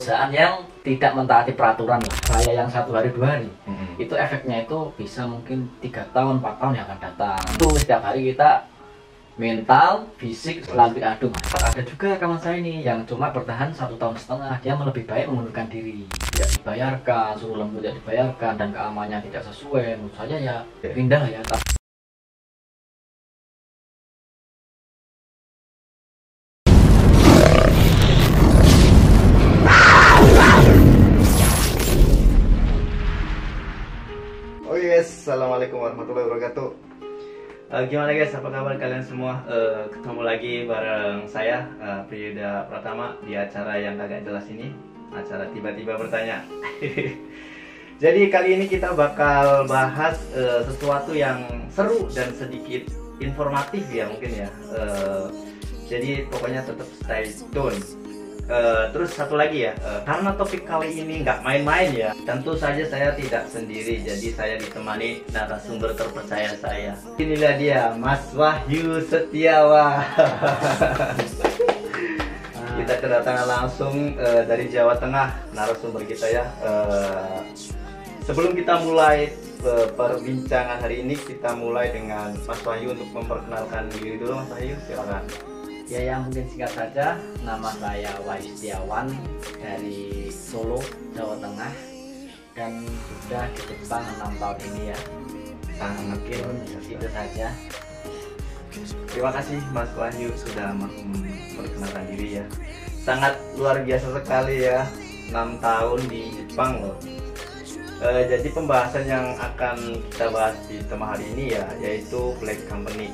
perusahaan yang tidak mentaati peraturan lah. Saya yang 1 hari 2 hari itu efeknya itu bisa mungkin 3 tahun 4 tahun yang akan datang. Itu setiap hari kita mental, fisik selalu diadu. Ada juga kawan saya ini yang cuma bertahan 1,5 tahun, dia lebih baik mengundurkan diri, tidak dibayarkan, suruh lembur tidak dibayarkan, dan keamanannya tidak sesuai. Menurut saya ya pindah ya. Assalamualaikum warahmatullahi wabarakatuh. Gimana guys, apa kabar kalian semua? Ketemu lagi bareng saya, Priyuda Pratama, di acara yang agak jelas ini, acara tiba-tiba bertanya. Jadi kali ini kita bakal bahas sesuatu yang seru dan sedikit informatif ya mungkin ya. Jadi pokoknya tetap stay tune. Terus satu lagi ya, karena topik kali ini nggak main-main ya, tentu saja saya tidak sendiri, jadi saya ditemani narasumber terpercaya saya. Inilah dia, Mas Wahyu Setiawan. Kita kedatangan langsung dari Jawa Tengah narasumber kita ya. Sebelum kita mulai perbincangan hari ini, kita mulai dengan Mas Wahyu untuk memperkenalkan diri dulu. Mas Wahyu, silakan. Ya, yang mungkin singkat saja, nama saya Wahyu Setiawan dari Solo, Jawa Tengah, dan sudah di Jepang 6 tahun ini ya. Mungkin itu saja. Terima kasih Mas Wahyu sudah memperkenalkan diri ya. Sangat luar biasa sekali ya, 6 tahun di Jepang loh. Jadi pembahasan yang akan kita bahas di tema hari ini ya, yaitu Black Company.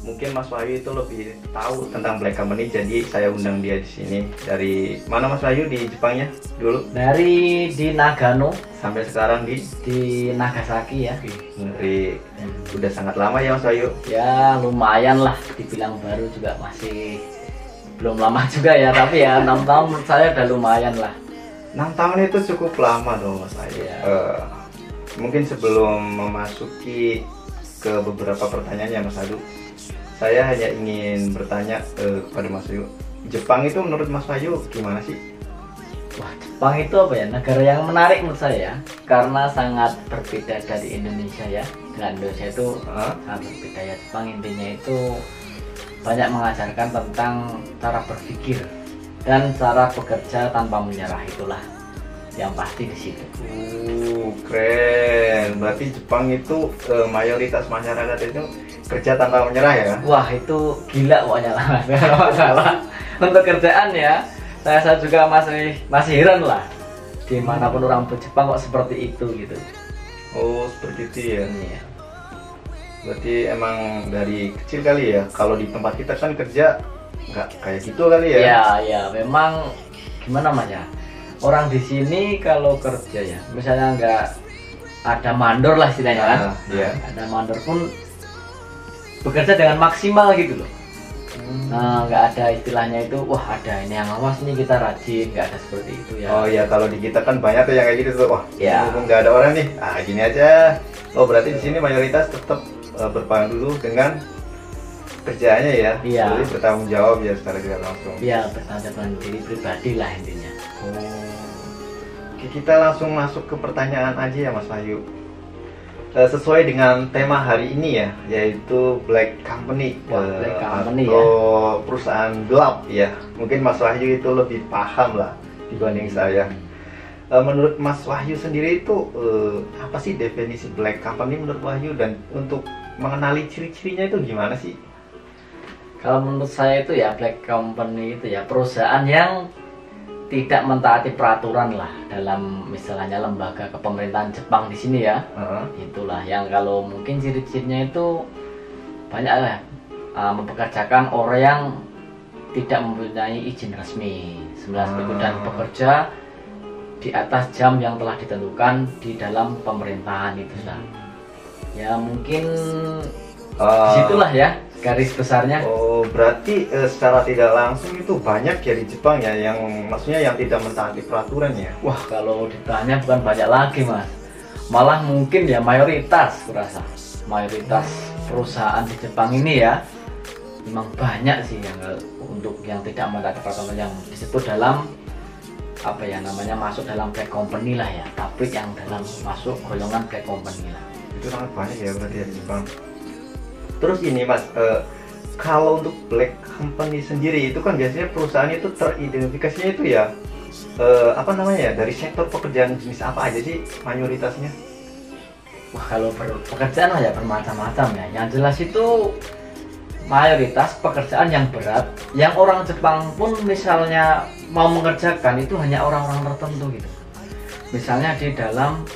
Mungkin Mas Wahyu itu lebih tahu tentang Black Company, jadi saya undang dia di sini. Dari mana Mas Wahyu di Jepangnya dulu? Di Nagano Sampai sekarang di Nagasaki ya. Dari udah sangat lama ya Mas Wahyu? Ya lumayan lah, dibilang baru juga masih belum lama juga ya, tapi ya 6 tahun menurut saya udah lumayan lah. 6 tahun itu cukup lama dong Mas Wahyu ya. Mungkin sebelum memasuki ke beberapa pertanyaannya Mas Wahyu, saya hanya ingin bertanya kepada Mas Wahyu, Jepang itu menurut Mas Wahyu gimana sih? Wah, Jepang itu apa ya, negara yang menarik menurut saya ya, karena sangat berbeda dari Indonesia ya. Dengan Indonesia itu sangat berbeda ya. Jepang intinya itu banyak mengajarkan tentang cara berpikir dan cara bekerja tanpa menyerah, itulah yang pasti di situ. Keren. Berarti Jepang itu mayoritas masyarakat itu kerja tanpa menyerah ya? Wah, itu gila pokoknya lah. Kalau masalah untuk kerjaan ya, saya juga masih heran lah. Dimanapun orang Jepang kok seperti itu gitu. Oh, seperti itu ya. Iya. Berarti emang dari kecil kali ya. Kalau di tempat kita kan kerja nggak kayak gitu kali ya? Iya, ya, memang gimana namanya? Orang di sini kalau kerja ya, misalnya nggak ada mandor lah istilahnya kan. Iya. Ada mandor pun bekerja dengan maksimal gitu loh. Nah, nggak ada istilahnya itu, wah ada ini yang awas nih kita rajin, nggak ada seperti itu ya. Oh ya, kalau di kita kan banyak tuh yang kayak gitu tuh. Wah, ya, mumpung nggak ada orang nih, gini aja. Oh, berarti di sini mayoritas tetap berpegang dulu dengan kerjaannya ya. Iya. Jadi bertanggung jawab ya secara tidak langsung. Iya, bertanggung jawab diri pribadi lah intinya. Oke, kita langsung masuk ke pertanyaan aja ya Mas Wahyu. Sesuai dengan tema hari ini ya, yaitu Black Company. Black Company atau ya, perusahaan gelap ya. Mungkin Mas Wahyu itu lebih paham lah dibanding saya. Menurut Mas Wahyu sendiri itu apa sih definisi Black Company menurut Wahyu, dan untuk mengenali ciri-cirinya itu gimana sih? Kalau menurut saya itu ya, Black Company itu ya perusahaan yang tidak mentaati peraturan lah dalam misalnya lembaga kepemerintahan Jepang di sini ya. Itulah yang kalau mungkin ciri-cirinya itu banyak lah, mempekerjakan orang yang tidak mempunyai izin resmi 19 minggu dan bekerja di atas jam yang telah ditentukan di dalam pemerintahan itu lah. Ya mungkin disitulah ya garis besarnya. Oh, berarti secara tidak langsung itu banyak ya di Jepang ya, yang maksudnya yang tidak mentaati peraturan ya? Wah, kalau ditanya bukan banyak lagi Mas, malah mungkin ya mayoritas, kurasa mayoritas perusahaan di Jepang ini ya memang banyak sih yang untuk yang tidak mentaati peraturan yang disebut dalam apa ya namanya masuk dalam black company lah ya, pabrik yang dalam masuk golongan black company lah. Itu sangat banyak ya berarti ya di Jepang. Terus ini Mas, kalau untuk black company sendiri itu kan biasanya perusahaan itu teridentifikasinya itu ya apa namanya ya, dari sektor pekerjaan jenis apa aja sih mayoritasnya? Wah, kalau pekerjaan lah ya bermacam-macam ya. Yang jelas itu mayoritas pekerjaan yang berat, yang orang Jepang pun misalnya mau mengerjakan itu hanya orang-orang tertentu gitu. Misalnya di dalam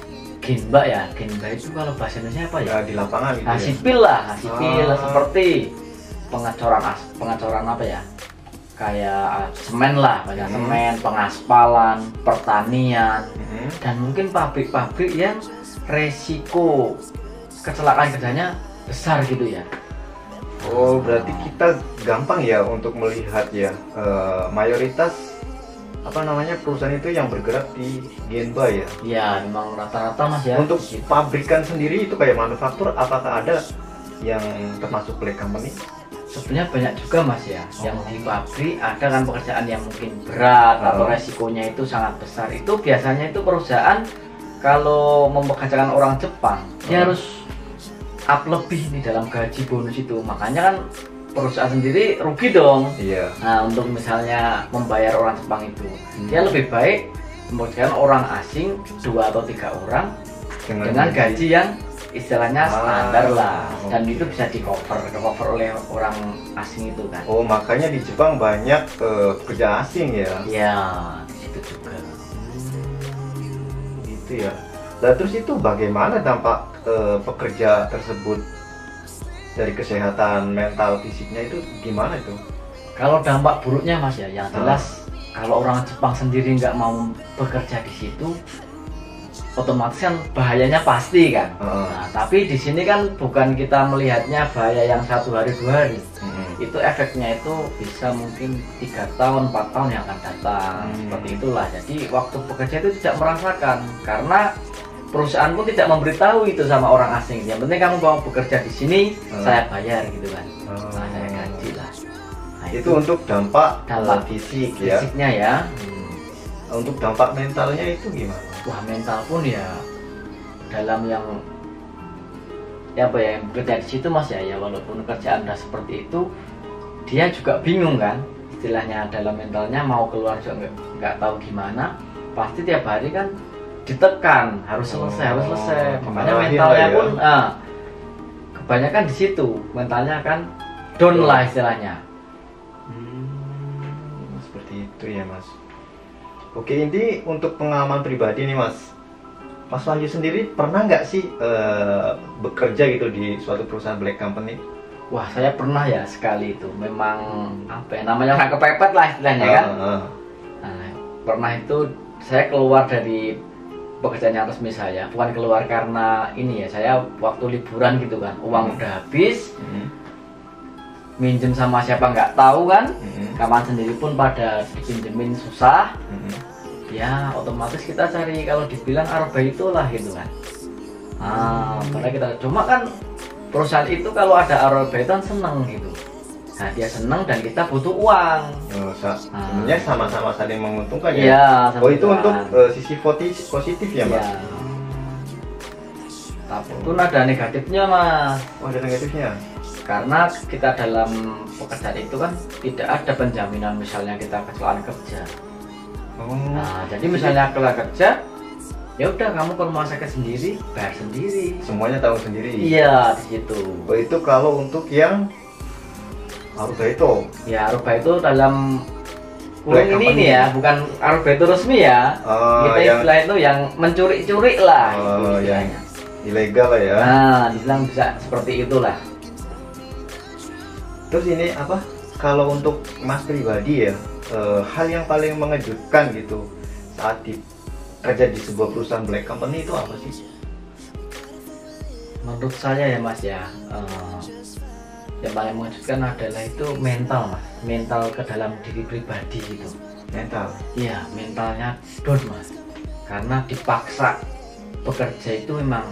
Ginba ya, Ginba itu kalau bahasa Indonesia apa ya? Ya di lapangan gitu. Sipil lah, sipil seperti pengecoran apa ya? Kayak semen lah, banyak semen, pengaspalan, pertanian, dan mungkin pabrik-pabrik yang resiko kecelakaan kerjanya besar gitu ya. Oh, berarti kita gampang ya untuk melihat ya mayoritas apa namanya perusahaan itu yang bergerak di Genba ya. Ya, memang rata-rata Mas ya. Untuk pabrikan sendiri itu kayak manufaktur, apakah ada yang termasuk black company? Sebenarnya banyak juga Mas ya. Yang di pabrik ada kan pekerjaan yang mungkin berat atau resikonya itu sangat besar. Itu biasanya itu perusahaan kalau mempekerjakan orang Jepang, dia harus up lebih nih dalam gaji bonus itu. Makanya kan perusahaan sendiri rugi dong. Iya. Nah, untuk misalnya membayar orang Jepang itu, dia lebih baik mempekerjakan orang asing 2 atau 3 orang dengan gaji yang istilahnya standar lah. Dan itu bisa di cover oleh orang asing itu kan. Oh, makanya di Jepang banyak pekerja asing ya. Iya, di situ juga. Gitu ya. Nah, terus itu bagaimana dampak pekerja tersebut dari kesehatan mental fisiknya itu gimana itu? Kalau dampak buruknya Mas ya, yang jelas kalau orang Jepang sendiri nggak mau bekerja di situ, otomatis kan bahayanya pasti kan. Nah, tapi di sini kan bukan kita melihatnya bahaya yang 1 hari 2 hari. Itu efeknya itu bisa mungkin 3 tahun 4 tahun yang akan datang. Seperti itulah. Jadi waktu bekerja itu tidak merasakan, karena perusahaan pun tidak memberitahu itu sama orang asing. Yang penting kamu mau bekerja di sini, saya bayar gitu kan. Nah, saya gaji lah. Nah, itu untuk dampak fisik ya. Fisiknya ya. Untuk dampak mentalnya itu gimana? Wah, mental pun ya dalam yang apa ya, yang bekerja di situ Mas ya, walaupun kerjaan udah seperti itu, dia juga bingung kan, istilahnya dalam mentalnya mau keluar juga nggak tahu gimana. Pasti tiap hari kan ditekan, harus selesai. Makanya mentalnya pun kebanyakan di situ, mentalnya kan down lah istilahnya. Seperti itu ya Mas. Oke, ini untuk pengalaman pribadi nih Mas. Mas Wahyu sendiri pernah nggak sih bekerja gitu di suatu perusahaan black company? Wah, saya pernah ya sekali itu. Memang apa ya namanya, orang kepepet lah istilahnya kan. Nah, pernah itu saya keluar dari pekerjaan yang resmi saya. Bukan keluar karena ini ya, saya waktu liburan gitu kan, uang udah habis, minjem sama siapa nggak tahu kan, kawan sendiri pun pada dipinjemin susah. Ya otomatis kita cari, kalau dibilang itulah gitu kan. Karena kita cuma kan perusahaan itu kalau ada arbeitan seneng gitu. Nah, dia seneng dan kita butuh uang. Sebenarnya sama-sama saling menguntungkan ya. Iya, itu untuk sisi positif ya Mas. Ya. Tapi pun ada negatifnya Mas. Oh, ada negatifnya. Karena kita dalam pekerjaan itu kan tidak ada penjaminan, misalnya kita kecelakaan kerja. Nah, jadi misalnya kalau kerja, ya udah kamu ke rumah sakit sendiri, bayar sendiri. Semuanya tahu sendiri. Iya, di situ. Oh, itu kalau untuk yang Arubaito. Ya, Arubaito dalam kurung ini ya, bukan Arubaito resmi ya. Kita istilah itu yang mencuri-curi lah. Oh, yang ilegal lah ya. Nah, dibilang bisa seperti itulah. Terus ini apa? Kalau untuk Mas pribadi ya, hal yang paling mengejutkan gitu saat kerja di sebuah perusahaan black company itu apa sih? Menurut saya ya Mas ya, yang paling mengejutkan adalah itu mental Mas, mental ke dalam diri pribadi gitu. Mental? Iya, mentalnya down Mas, karena dipaksa bekerja itu. Memang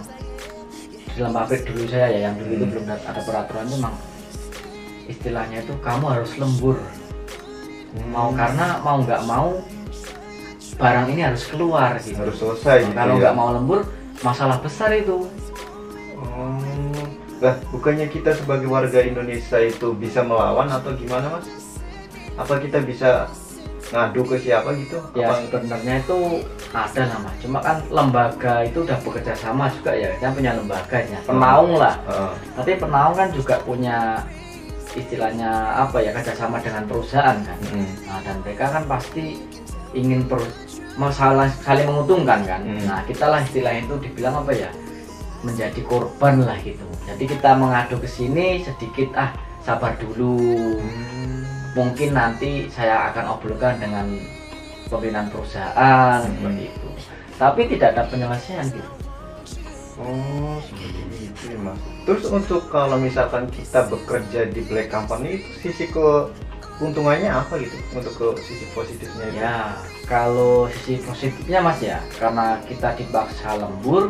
dalam pabrik dulu saya ya, yang dulu itu belum ada peraturan, itu memang istilahnya itu kamu harus lembur. Karena mau nggak mau barang ini harus keluar gitu. Harus selesai gitu. Kalau ya? nggak mau lembur, masalah besar itu. Lah, bukannya kita sebagai warga Indonesia itu bisa melawan atau gimana, Mas? Apa kita bisa ngadu ke siapa gitu? Ya apa? sebenarnya itu ada lah Mas. Cuma kan lembaga itu udah bekerja sama juga ya. Kita punya lembaganya, penaung lah. Tapi penaung kan juga punya istilahnya apa ya, kerjasama dengan perusahaan kan. Nah, dan mereka kan pasti ingin masalah saling menguntungkan kan. Nah, kita lah istilahnya itu dibilang apa ya, menjadi korban lah gitu. Jadi kita mengadu ke sini sedikit, sabar dulu. Mungkin nanti saya akan obrolkan dengan pimpinan perusahaan seperti itu. Tapi tidak ada penyelesaian gitu. Oh, seperti itu ya, Mas. Terus untuk kalau misalkan kita bekerja di black company itu sisi keuntungannya apa gitu? Untuk ke sisi positifnya itu? Ya, kalau sisi positifnya Mas ya, karena kita dipaksa lembur,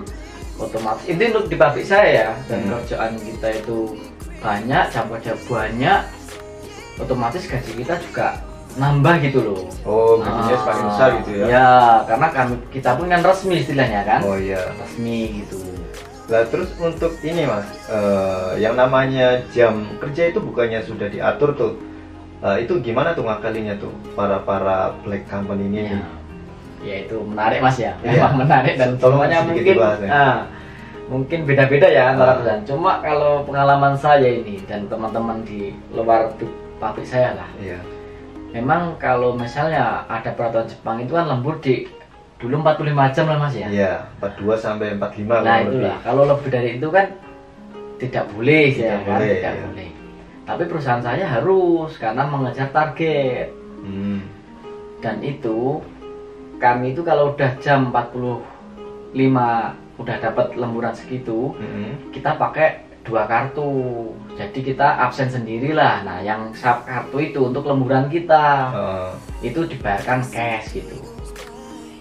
otomatis itu untuk di pabrik saya ya, dan kerjaan kita itu banyak, jam kerja banyak, otomatis gaji kita juga nambah gitu loh. Oh, gajinya semakin besar gitu ya? Ya, karena kita pun kan resmi istilahnya kan. Oh iya. Resmi gitu. Lah terus untuk ini Mas, yang namanya jam kerja itu bukannya sudah diatur tuh? Itu gimana tuh ngakalinya tuh para black company ini? Ya itu menarik Mas ya, memang menarik dan semuanya mungkin beda-beda ya antara perusahaan. Cuma kalau pengalaman saya ini dan teman-teman di luar pabrik saya lah, memang kalau misalnya ada peraturan Jepang itu kan lembur dulu 45 jam lah Mas ya. Iya, 42 sampai 45. Nah itulah, kalau lebih dari itu kan tidak boleh ya kan, tidak boleh. Tapi perusahaan saya harus karena mengejar target. Dan itu kami itu kalau udah jam 45 udah dapat lemburan segitu, kita pakai 2 kartu. Jadi kita absen sendirilah. Nah, yang kartu itu untuk lemburan kita. Itu dibayarkan cash gitu.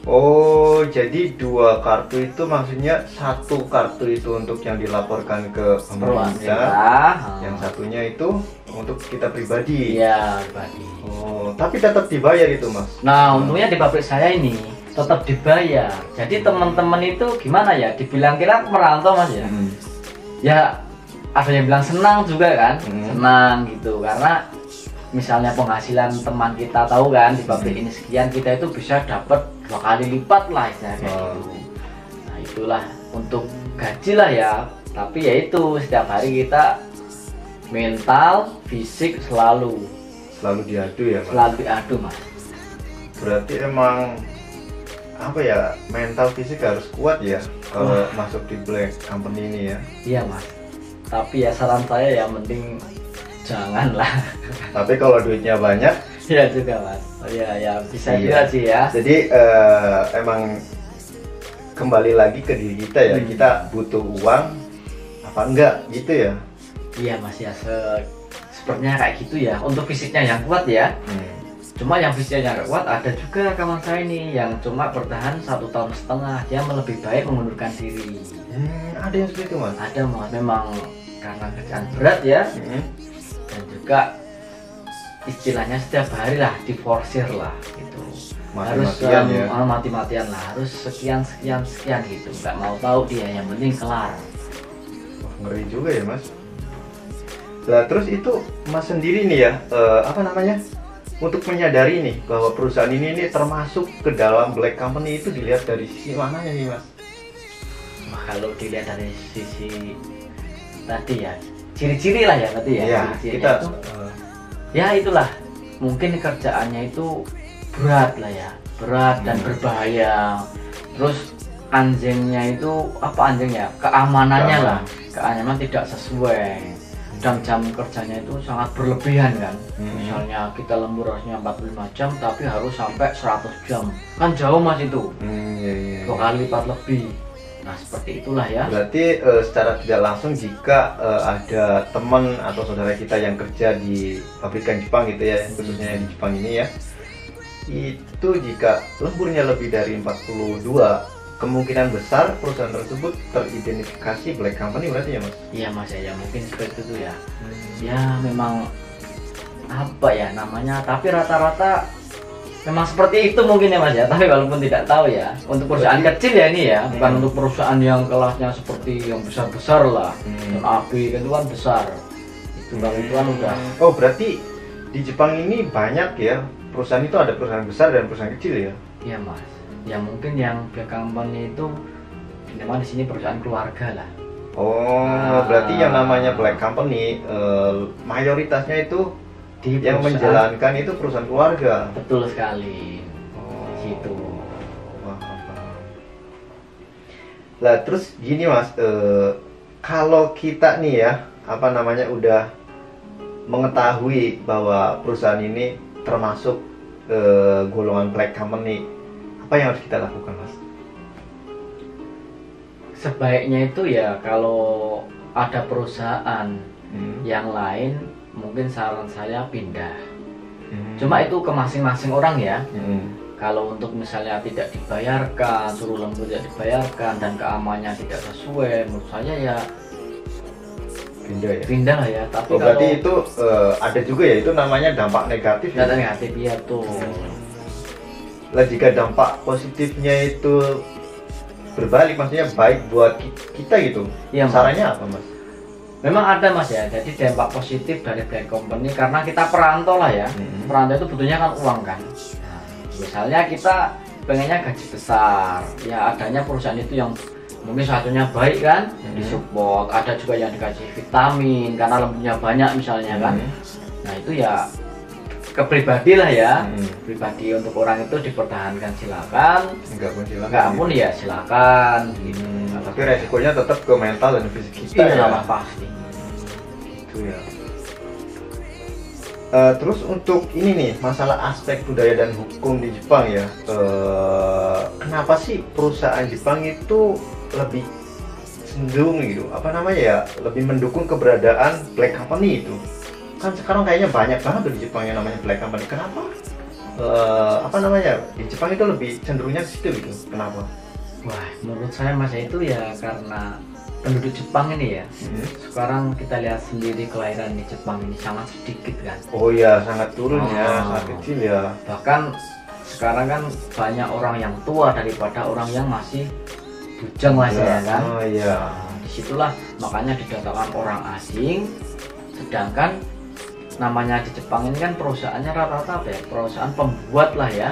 Oh, jadi 2 kartu itu maksudnya 1 kartu itu untuk yang dilaporkan ke pemerintah, yang satunya itu untuk kita pribadi. Iya, pribadi. Oh, tapi tetap dibayar itu Mas? Nah, untungnya di pabrik saya ini tetap dibayar. Jadi teman-teman itu gimana ya? Dibilang kira merantau Mas ya. Ya ada yang bilang senang juga kan, senang gitu karena misalnya penghasilan teman kita tahu kan di pabrik ini sekian, kita itu bisa dapat 2 kali lipat lah istilahnya gitu. Nah itulah untuk gaji lah ya. Tapi ya itu setiap hari kita mental, fisik selalu diadu ya Mas? Selalu diadu Mas. Berarti emang apa ya, mental fisik harus kuat ya kalau masuk di black company ini ya? Iya Mas. Tapi ya saran saya ya mending janganlah. Tapi kalau duitnya banyak ya juga Mas. Ya bisa juga sih ya. Jadi emang kembali lagi ke diri kita ya, kita butuh uang apa enggak gitu ya? Iya Mas ya, sepertinya kayak gitu ya. Untuk fisiknya yang kuat ya. Cuma yang fisiknya yang kuat ada juga kawan saya ini yang cuma bertahan 1,5 tahun, dia lebih baik mengundurkan diri. Ada yang seperti itu Mas? Ada Mas, memang karena kerjaan berat ya. Dan juga istilahnya setiap hari lah diforsir lah gitu. Mati-matian lah, harus sekian gitu. Nggak mau tahu dia, yang penting kelar. Wah, ngeri juga ya Mas. Lah terus itu Mas sendiri nih ya, apa namanya, untuk menyadari nih bahwa perusahaan ini termasuk ke dalam black company itu dilihat dari sisi mananya nih Mas? Wah, kalau dilihat dari sisi tadi ya, ciri-ciri lah ya tadi ya. Iya, kita itu, ya itulah, mungkin kerjaannya itu berat lah ya, berat dan berbahaya. Terus anjingnya itu apa, anjingnya keamanannya lah, keamanan tidak sesuai. Dan jam kerjanya itu sangat berlebihan kan. Misalnya kita lembur harusnya 45 jam tapi harus sampai 100 jam. Kan jauh Mas itu. 2 kali lipat lebih. Nah seperti itulah ya. Berarti secara tidak langsung jika ada teman atau saudara kita yang kerja di pabrikan Jepang gitu ya, khususnya di Jepang ini ya, itu jika lemburnya lebih dari 42, kemungkinan besar perusahaan tersebut teridentifikasi black company berarti ya Mas? Iya Mas ya, mungkin seperti itu ya. Ya memang apa ya namanya, tapi rata-rata memang seperti itu mungkin ya Mas ya, tapi walaupun tidak tahu ya, untuk perusahaan kecil ya ini ya, bukan untuk perusahaan yang kelasnya seperti yang besar-besar lah, dan AB itu kan besar, itu kalau itu kan udah. Oh berarti di Jepang ini banyak ya perusahaan, itu ada perusahaan besar dan perusahaan kecil ya? Iya Mas, ya mungkin yang black company itu memang di sini perusahaan keluarga lah. Oh berarti yang namanya black company mayoritasnya itu Di yang menjalankan itu perusahaan keluarga. Betul sekali. Gitu. Paham. Lah terus gini Mas, kalau kita nih ya apa namanya udah mengetahui bahwa perusahaan ini termasuk golongan black company, apa yang harus kita lakukan Mas? Sebaiknya itu ya kalau ada perusahaan yang lain, mungkin saran saya pindah. Cuma itu ke masing-masing orang ya. Kalau untuk misalnya tidak dibayarkan, suruh lembur tidak dibayarkan, dan keamanannya tidak sesuai, menurut saya ya Pindah ya? pindah lah ya. Tapi berarti itu ada juga ya, itu namanya dampak negatif ya? Dampak negatif ya tuh. Lah jika dampak positifnya itu berbalik, maksudnya baik buat kita gitu, Ya, sarannya apa Mas? Memang ada Mas ya, jadi dampak positif dari black company karena kita perantau lah ya. Perantau itu butuhnya kan uang kan. Nah, misalnya kita pengennya gaji besar, ya adanya perusahaan itu yang mungkin satunya baik kan, disupport. Ada juga yang dikasih vitamin karena lembunya banyak misalnya kan. Nah itu ya kepribadi lah ya, pribadi untuk orang itu dipertahankan silakan, enggak pun ya silakan. Gitu. Tapi resikonya tetap ke mental dan fisik kita Iya ya. lah pasti. Itu ya. Terus untuk ini nih, masalah aspek budaya dan hukum di Jepang ya. Kenapa sih perusahaan Jepang itu lebih cenderung gitu, apa namanya ya, lebih mendukung keberadaan black company itu? Kan sekarang kayaknya banyak banget tuh di Jepang yang namanya black company. Kenapa? Apa namanya, di Jepang itu lebih cenderungnya ke situ gitu? Kenapa? Wah, menurut saya Mas itu ya karena penduduk Jepang ini ya. Sekarang kita lihat sendiri kelahiran di Jepang ini sangat sedikit kan. Oh ya, sangat turun ya, sangat kecil ya. Bahkan sekarang kan banyak orang yang tua daripada orang yang masih bujang Mas ya kan. Oh iya. Disitulah makanya didatangkan orang asing. Sedangkan namanya di Jepang ini kan perusahaannya rata-rata apa ya, perusahaan pembuat lah ya,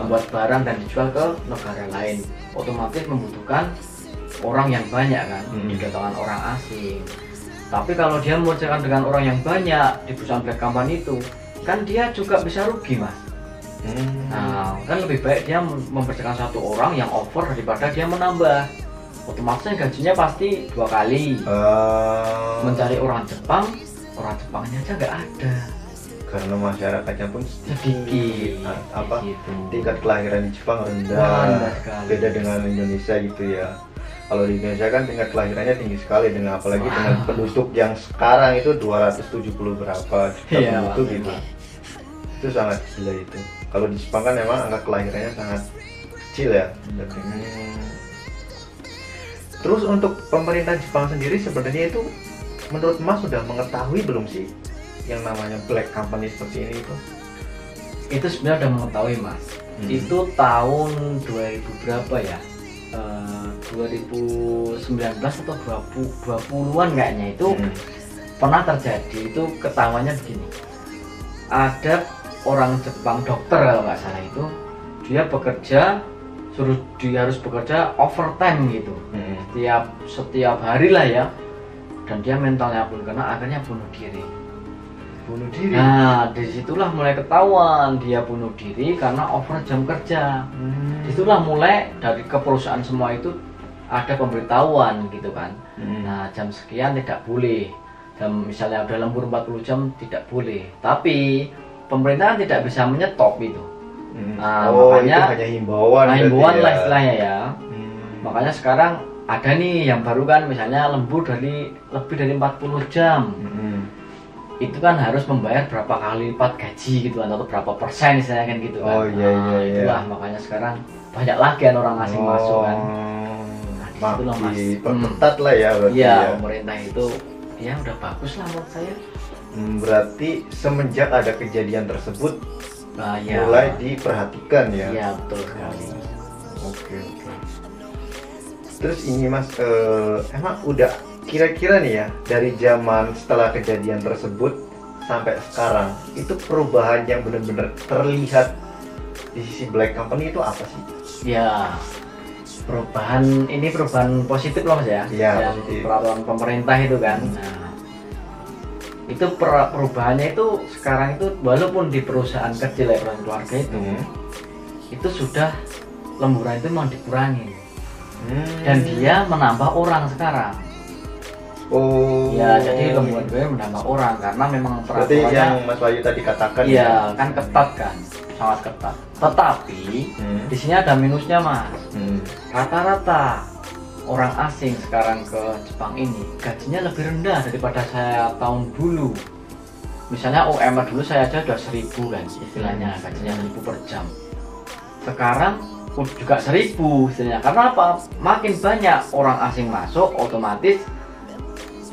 membuat barang dan dijual ke negara lain, otomatis membutuhkan orang yang banyak kan, didatangkan orang asing. Tapi kalau dia mengerjakan dengan orang yang banyak di perusahaan black company itu, kan dia juga bisa rugi Mas. Nah kan lebih baik dia mempekerjakan satu orang yang over daripada dia menambah. Otomatis gajinya pasti 2 kali. Mencari orang Jepangnya aja nggak ada karena masyarakatnya pun sedikit. Apa gitu. tingkat kelahiran di Jepang rendah sekali. beda dengan Indonesia gitu ya. Kalau di Indonesia kan tingkat kelahirannya tinggi sekali, dengan apalagi dengan penduduk yang sekarang itu 270 berapa juta penduduk gitu. Itu sangat gila itu. Kalau di Jepang kan memang angka kelahirannya sangat kecil ya. Terus untuk pemerintah Jepang sendiri sebenarnya itu, menurut Mas sudah mengetahui belum sih yang namanya black company seperti ini itu? Itu sebenarnya udah mengetahui Mas. Itu tahun 2000 berapa ya? 2019 atau 2020-an kayaknya itu pernah terjadi. Itu ketahuannya begini. Ada orang Jepang, dokter kalau nggak salah itu, dia harus bekerja overtime gitu. Setiap hari lah ya. Dan dia mentalnya pun kena, akhirnya bunuh diri. Nah disitulah mulai ketahuan dia bunuh diri karena over jam kerja. Disitulah mulai dari ke perusahaan semua itu ada pemberitahuan gitu kan. Nah jam sekian tidak boleh, misalnya udah lembur 40 jam tidak boleh. Tapi pemerintah tidak bisa menyetop itu. Nah, makanya itu hanya himbauan lah istilahnya ya. Makanya sekarang ada nih yang baru kan, misalnya lembur lebih dari 40 jam. Itu kan harus membayar berapa kali lipat gaji gitu kan, atau berapa persen misalnya kan gitu kan. Itulah makanya sekarang banyak lagi kan orang asing masuk kan. Nah, disitulah Mas. Ketat lah ya berarti. Iya, pemerintah itu ya udah bagus lah menurut saya. Berarti semenjak ada kejadian tersebut, Ya. mulai diperhatikan ya. Iya betul sekali. Oke. Terus ini Mas, emang udah kira-kira nih ya dari zaman setelah kejadian tersebut sampai sekarang itu perubahan yang benar-benar terlihat di sisi Black Company itu apa sih? Ya, perubahan positif loh Mas ya. Iya, yang positif. peraturan pemerintah itu kan. Nah, itu perubahannya itu sekarang itu walaupun di perusahaan kecil ya, perusahaan keluarga itu sudah lemburan itu mau dikurangi. Dan dia menambah orang sekarang. Oh. Ya, jadi lemburan gue menambah orang karena memang Berarti peraturannya. yang Mas Wahyu tadi katakan. Iya, kan ketat kan, sangat ketat. Tetapi di sini ada minusnya Mas. Rata-rata orang asing sekarang ke Jepang ini gajinya lebih rendah daripada saya tahun dulu. Misalnya UMR dulu saya aja udah 1.000 kan istilahnya, gajinya 1.000 per jam. Sekarang juga 1.000 istilahnya. Karena apa? Makin banyak orang asing masuk, otomatis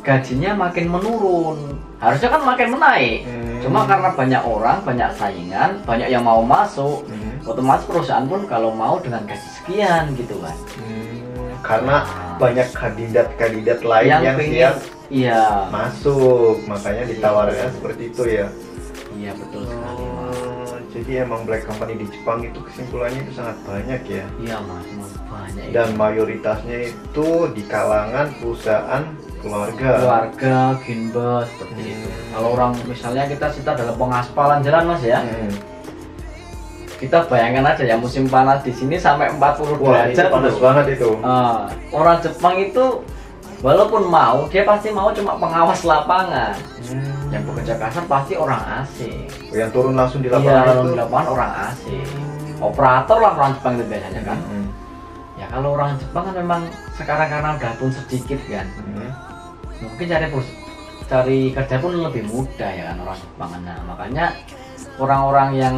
gajinya makin menurun. Harusnya kan makin menaik. Cuma karena banyak orang, banyak saingan, banyak yang mau masuk, otomatis perusahaan pun kalau mau dengan gaji sekian gitu kan. Karena banyak kandidat lain yang siap iya masuk, makanya ditawarkan seperti itu ya. Iya betul sekali Mas. Jadi emang Black Company di Jepang itu kesimpulannya itu sangat banyak ya. Iya Mas, banyak. Dan mayoritasnya itu di kalangan perusahaan keluarga, ginba seperti itu. Kalau orang misalnya kita dalam pengaspalan jalan Mas ya, kita bayangkan aja ya musim panas di sini sampai 40 derajat. Panas banget itu. Orang Jepang itu walaupun mau, dia pasti mau cuma pengawas lapangan. Yang bekerja kasar pasti orang asing. Yang turun langsung di lapangan itu. Di lapangan orang asing. Operator lah orang Jepang itu biasanya kan. Ya kalau orang Jepang kan memang sekarang karena udah pun sedikit kan. Mungkin cari kerja pun lebih mudah ya kan orang Jepang. Nah, makanya orang-orang yang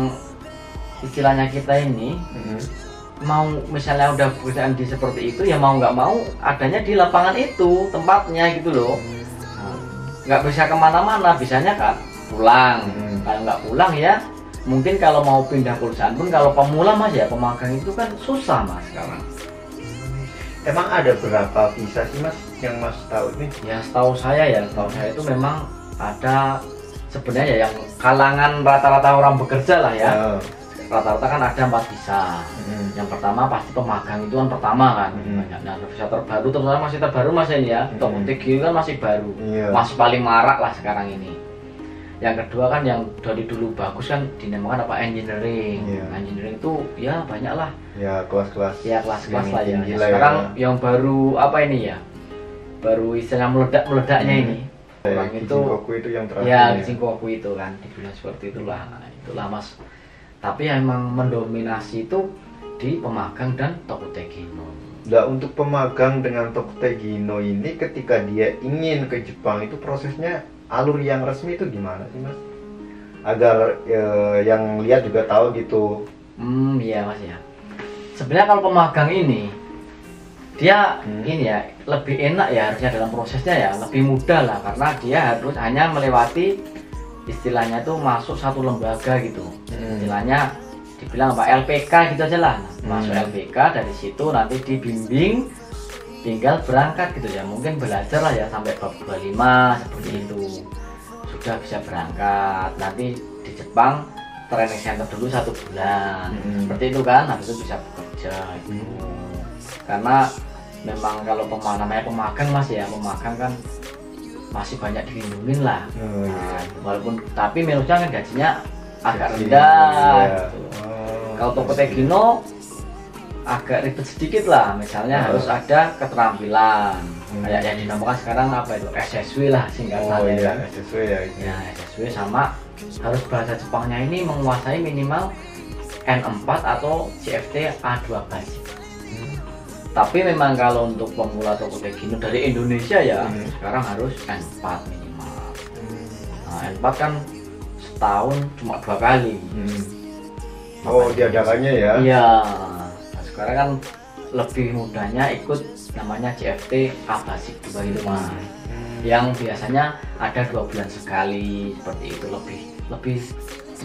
istilahnya kita ini mau misalnya udah pekerjaan di seperti itu ya mau nggak mau adanya di lapangan itu tempatnya gitu loh. Nggak bisa kemana-mana, bisanya kan pulang. Kalau nggak pulang ya mungkin kalau mau pindah perusahaan pun kalau pemula Mas ya, pemagang itu kan susah Mas sekarang. Emang ada berapa visa sih Mas yang Mas tahu ini? Ya setahu saya itu memang ada sebenarnya ya yang kalangan rata-rata orang bekerja lah ya. Rata-rata kan ada 4 visa. Yang pertama pasti pemagang itu kan pertama kan. Nah visa terbaru terutama masih terbaru Mas ini ya. Tokopedia kan masih baru. Masih paling marak lah sekarang ini. Yang kedua kan yang dari dulu bagus kan dinamakan apa engineering. Engineering itu ya banyak lah. Ya kelas-kelas lah ya. Sekarang yang baru apa ini ya? Baru istilah meledak-meledaknya ini. Orang itu yang terakhir. Ya, Kijinkoku itu kan dibilang seperti itulah. Nah, itulah Mas. Tapi emang mendominasi itu di pemagang dan Tokutegino. Nah untuk pemagang dengan Tokutegino ini ketika dia ingin ke Jepang itu prosesnya alur yang resmi itu gimana sih Mas? Agar yang lihat juga tahu gitu. Iya Mas ya. Sebenarnya kalau pemagang ini dia ini ya lebih enak ya harusnya dalam prosesnya ya lebih mudah lah karena dia harus hanya melewati istilahnya itu masuk satu lembaga gitu. Istilahnya dibilang apa LPK gitu aja lah. Masuk LPK dari situ nanti dibimbing tinggal berangkat gitu ya, mungkin belajar lah ya sampai bab 25 seperti itu sudah bisa berangkat. Nanti di Jepang training center dulu 1 bulan seperti itu kan, habis itu bisa bekerja gitu. Karena memang kalau namanya pemagang Mas ya, pemagang kan masih banyak dilindungin lah. Nah, walaupun tapi minusnya kan gajinya agak rendah gitu. Kalau Tokutegino agak ribet sedikit lah, misalnya harus ada keterampilan kayak yang dinamakan sekarang apa itu SSW lah singkatannya. SSW ya. Ya SSW sama harus bahasa Jepangnya ini menguasai minimal N4 atau CFT A2 basic. Tapi memang kalau untuk pemula Tokutegino dari Indonesia ya sekarang harus N4 minimal. Nah, N4 kan setahun cuma 2 kali. Diadakannya ya. Iya. Sekarang kan lebih mudahnya ikut namanya CFT A-Basic 2 itu Mas. Yang biasanya ada 2 bulan sekali seperti itu, lebih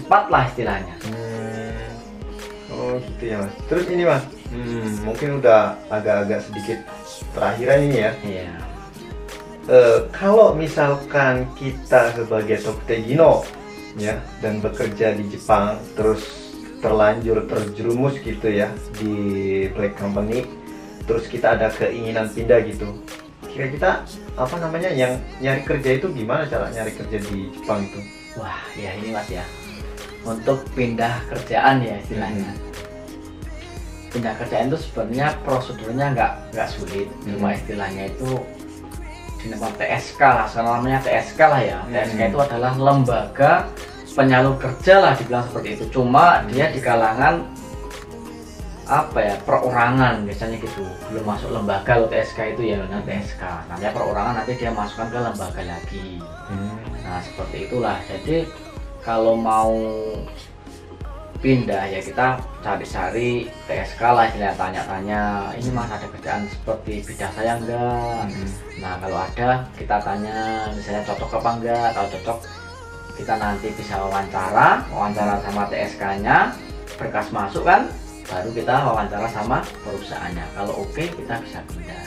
cepat lah istilahnya. Oh gitu ya mas. Terus ini mas, mungkin udah agak-agak sedikit terakhiran ini ya. Iya. Kalau misalkan kita sebagai Tokugino ya dan bekerja di Jepang, terus terlanjur terjerumus gitu ya di Black Company, terus kita ada keinginan pindah gitu, kira kita apa namanya yang nyari kerja itu gimana cara nyari kerja di Jepang itu? Wah ya ini mas ya, untuk pindah kerjaan ya istilahnya. Pindah kerjaan itu sebenarnya prosedurnya nggak sulit, cuma istilahnya itu dinamakan TSK lah, namanya TSK lah ya. TSK itu adalah lembaga penyalur kerja lah dibilang seperti itu. Cuma dia di kalangan apa ya, perorangan biasanya gitu. Belum masuk lembaga loh TSK itu ya, namanya TSK. Namanya perorangan, nanti dia masukkan ke lembaga lagi. Nah seperti itulah. Jadi kalau mau pindah ya kita cari-cari TSK lah, tanya-tanya, ini mas ada kerjaan seperti bidang saya enggak? Nah kalau ada kita tanya misalnya cocok apa enggak, kalau cocok kita nanti bisa wawancara sama TSK nya, berkas masuk kan, baru kita wawancara sama perusahaannya. Kalau oke kita bisa pindah.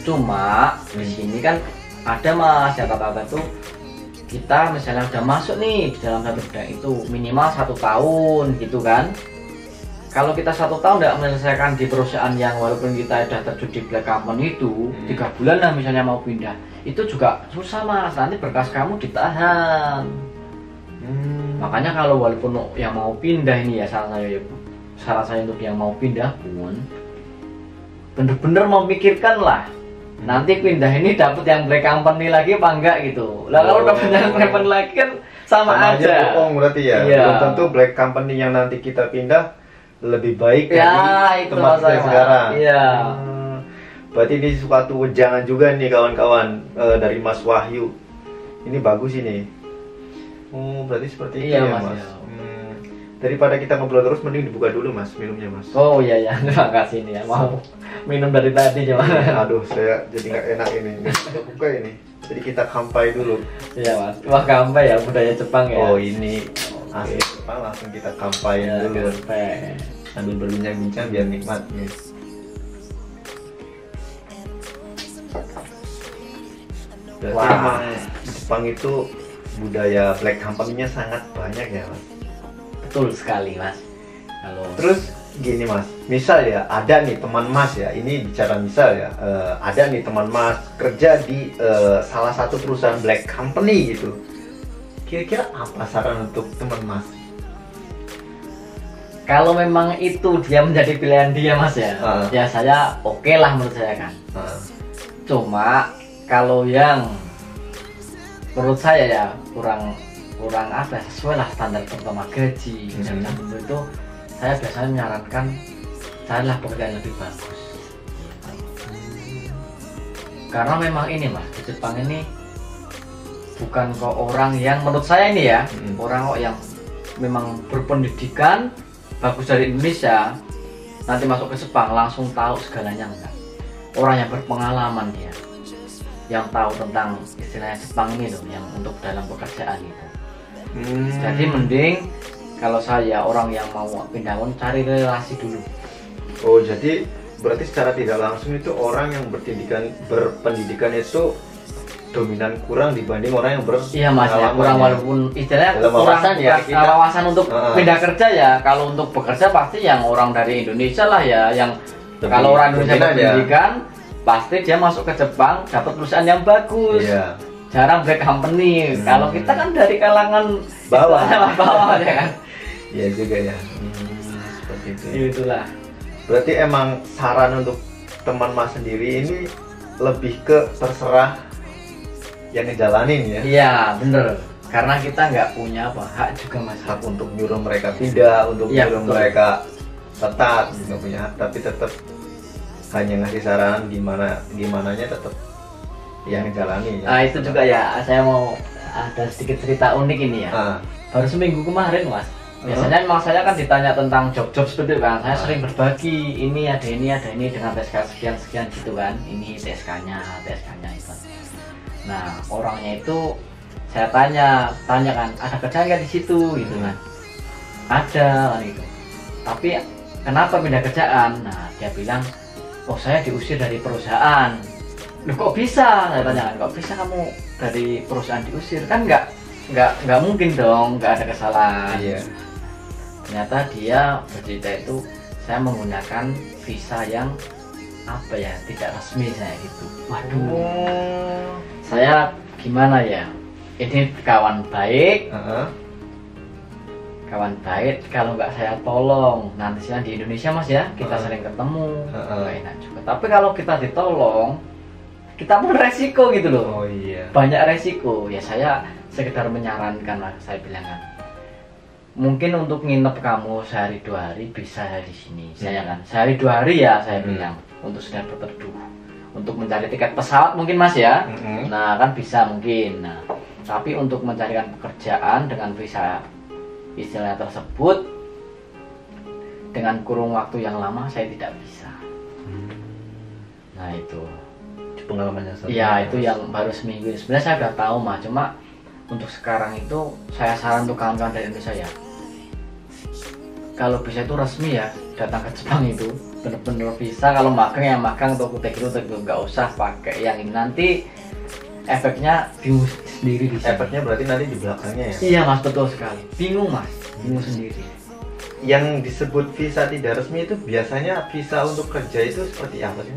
Cuma di sini kan ada mas yang kata-kata tuh, kita misalnya udah masuk nih di dalam satu bidang itu minimal 1 tahun gitu kan. Kalau kita 1 tahun tidak menyelesaikan di perusahaan yang walaupun kita udah terjun di Black Company itu 3 bulan lah misalnya mau pindah, itu juga susah mas, nanti berkas kamu ditahan. Makanya kalau walaupun yang mau pindah ini ya, saran saya untuk yang mau pindah pun bener-bener memikirkan lah, nanti pindah ini dapat yang Black Company lagi apa enggak gitu. Lah kalau dapat yang Black Company lagi kan sama aja bohong berarti ya. Iya. Belum tentu Black Company yang nanti kita pindah lebih baik ya, dari tempat kita sekarang. Iya. Berarti ini suatu wejangan juga nih kawan-kawan, dari Mas Wahyu. Ini bagus ini. Oh berarti seperti itu iya, ya mas. Ya. Daripada kita ngobrol terus, mending dibuka dulu mas minumnya mas. Oh iya ya, terima kasih nih ya, mau minum dari tadi coba. Aduh saya jadi nggak enak ini. Kita buka ini. Jadi kita kampai dulu. Iya mas. Wah kampai ya, budaya Jepang ya. Oh ini asli Jepang, langsung kita kampain ya, dulu. Kampai. Sambil berbincang-bincang biar nikmat guys. Berarti emang Jepang itu budaya Black Company-nya sangat banyak ya mas. Betul sekali mas. Kalau terus gini mas, misal ya ada nih teman mas ya, ini bicara misal ya, ada nih teman mas kerja di salah satu perusahaan Black Company gitu, kira-kira apa saran untuk teman mas? Kalau memang itu dia menjadi pilihan dia mas ya, ya saya oke lah menurut saya kan. Cuma kalau yang menurut saya ya kurang apa sesuai lah standar pertama gaji dan tentu itu, saya biasanya menyarankan carilah pekerjaan lebih bagus. Karena memang ini mas, di Jepang ini bukan kok orang yang menurut saya ini ya, orang kok yang memang berpendidikan bagus dari Indonesia nanti masuk ke Jepang langsung tahu segalanya enggak. Orang yang berpengalaman dia, yang tahu tentang istilahnya Jepang ini loh, yang untuk dalam pekerjaan itu. Jadi mending kalau saya orang yang mau pindah pun cari relasi dulu. Oh jadi berarti secara tidak langsung itu orang yang berpendidikan itu dominan kurang dibanding orang yang iya mas ya, kurang ya. Walaupun istilahnya kurang wawasan ya, wawasan untuk pindah kerja ya. Kalau untuk bekerja pasti yang orang dari Indonesia lah ya, yang kalau orang Indonesia berpendidikan pasti dia masuk ke Jepang dapat perusahaan yang bagus. Iya. Jarang Black Company. Kalau kita kan dari kalangan bawah ya kan. Iya juga ya. Seperti itu. Itulah. Berarti emang saran untuk teman mas sendiri ini lebih ke terserah yang ngejalanin ya. Iya bener. Karena kita nggak punya hak juga mas. Hak untuk nyuruh mereka tidak, untuk nyuruh mereka tetap nggak punya hak, tapi tetap hanya ngasih saran gimananya tetap yang jalani ya. Nah itu juga ya, saya mau ada sedikit cerita unik ini ya. Baru seminggu kemarin mas, biasanya memang saya kan ditanya tentang job-job seperti itu kan. Saya sering berbagi, ini ada ini dengan TSK sekian gitu kan. Ini TSK-nya itu. Nah orangnya itu Saya tanya kan, ada kerjaan nggak di situ gitu kan? Ada kan gitu. Tapi kenapa pindah kerjaan? Nah dia bilang, oh saya diusir dari perusahaan. Loh kok bisa? Saya tanya kan, kok bisa kamu dari perusahaan diusir? Kan nggak mungkin dong, nggak ada kesalahan. Iya. Ternyata dia bercerita itu saya menggunakan visa yang apa ya, tidak resmi saya gitu. Waduh, saya gimana ya? Ini kawan baik, kawan baik. Kalau nggak saya tolong, nanti sih di Indonesia mas ya, kita sering ketemu, nggak enak juga. Tapi kalau kita ditolong, kita pun resiko gitu loh. Oh iya. Banyak resiko. Ya saya sekedar menyarankan lah, saya bilang kan. Mungkin untuk nginep kamu sehari 2 hari bisa saya di sini. Saya kan sehari 2 hari ya saya bilang untuk sekedar berteduh, untuk mencari tiket pesawat mungkin mas ya. Nah kan bisa mungkin. Nah tapi untuk mencarikan pekerjaan dengan visa istilah tersebut dengan kurung waktu yang lama saya tidak bisa. Nah itu Pengalamannya iya itu yang baru seminggu. Sebenarnya saya udah tahu mah, cuma untuk sekarang itu saya saran untuk kawan-kawan dari Indonesia ya, kalau bisa itu resmi ya, datang ke Jepang itu bener-bener bisa. Kalau magang ya magang, atau kutek itu nggak usah pakai yang ini, nanti efeknya bingung sendiri di sini. Efeknya berarti nanti di belakangnya ya? Iya mas, betul sekali, bingung mas, bingung sendiri. Yang disebut visa tidak resmi itu biasanya visa untuk kerja itu seperti apa sih?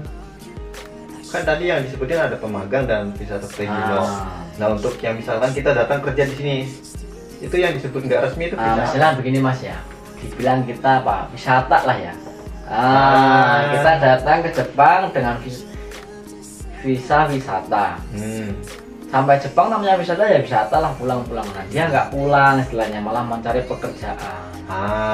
Kan tadi yang disebutin ada pemagang dan visa terpilih. Nah untuk yang misalkan kita datang kerja di sini, itu yang disebut nggak resmi itu visa. Misalnya begini mas ya, dibilang kita apa, wisata lah ya. Kita datang ke Jepang dengan visa wisata. Sampai Jepang namanya wisata ya wisata lah, pulang-pulang. Nah dia nggak pulang istilahnya, malah mencari pekerjaan.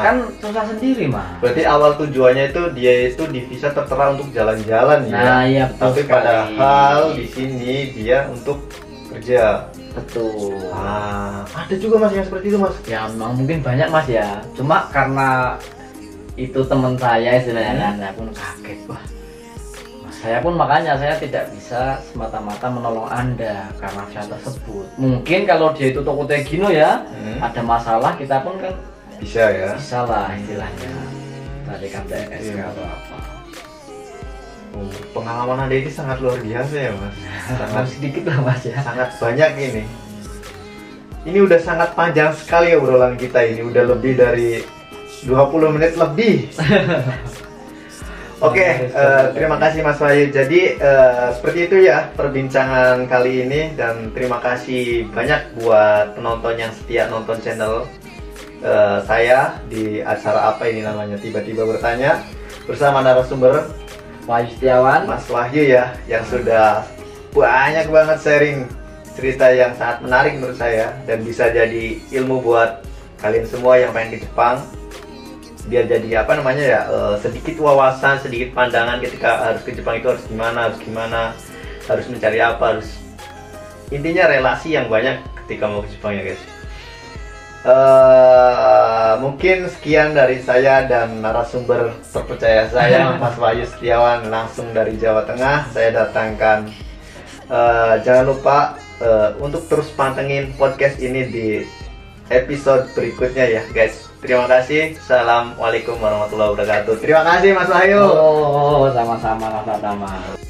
Kan susah sendiri mas. Berarti awal tujuannya itu dia itu di visa tertera untuk jalan-jalan ya. Nah iya betul. Tapi padahal di sini dia untuk kerja. Betul. Ada juga mas yang seperti itu mas. Ya memang mungkin banyak mas ya. Cuma karena itu teman saya istilahnya kan, saya pun kaget. Wah, saya pun makanya saya tidak bisa semata-mata menolong anda karena visa tersebut. Mungkin kalau dia itu toko Tegino ya, ada masalah kita pun kan bisa ya. Bisa lah istilahnya. Tadi kan TS atau apa. Pengalaman anda ini sangat luar biasa ya mas. Sangat sedikit lah mas ya. Sangat banyak ini. Ini udah sangat panjang sekali ya obrolan kita ini. Udah lebih dari 20 menit lebih. Oke, terima kasih Mas Wahyu. Jadi seperti itu ya perbincangan kali ini, dan terima kasih banyak buat penonton yang setia nonton channel saya di acara apa ini namanya, Tiba-Tiba Bertanya, bersama narasumber Wahyu Setiawan, Mas Wahyu ya, yang sudah banyak banget sharing cerita yang sangat menarik menurut saya, dan bisa jadi ilmu buat kalian semua yang pengen ke Jepang, biar jadi apa namanya ya, sedikit wawasan, sedikit pandangan ketika harus ke Jepang itu harus gimana, harus mencari apa, harus intinya relasi yang banyak ketika mau ke Jepang ya guys. Mungkin sekian dari saya dan narasumber terpercaya saya, Mas Wahyu Setiawan, langsung dari Jawa Tengah. Saya datangkan. Jangan lupa untuk terus pantengin podcast ini di episode berikutnya ya guys. Terima kasih. Assalamualaikum warahmatullahi wabarakatuh. Terima kasih Mas Wahyu. sama-sama.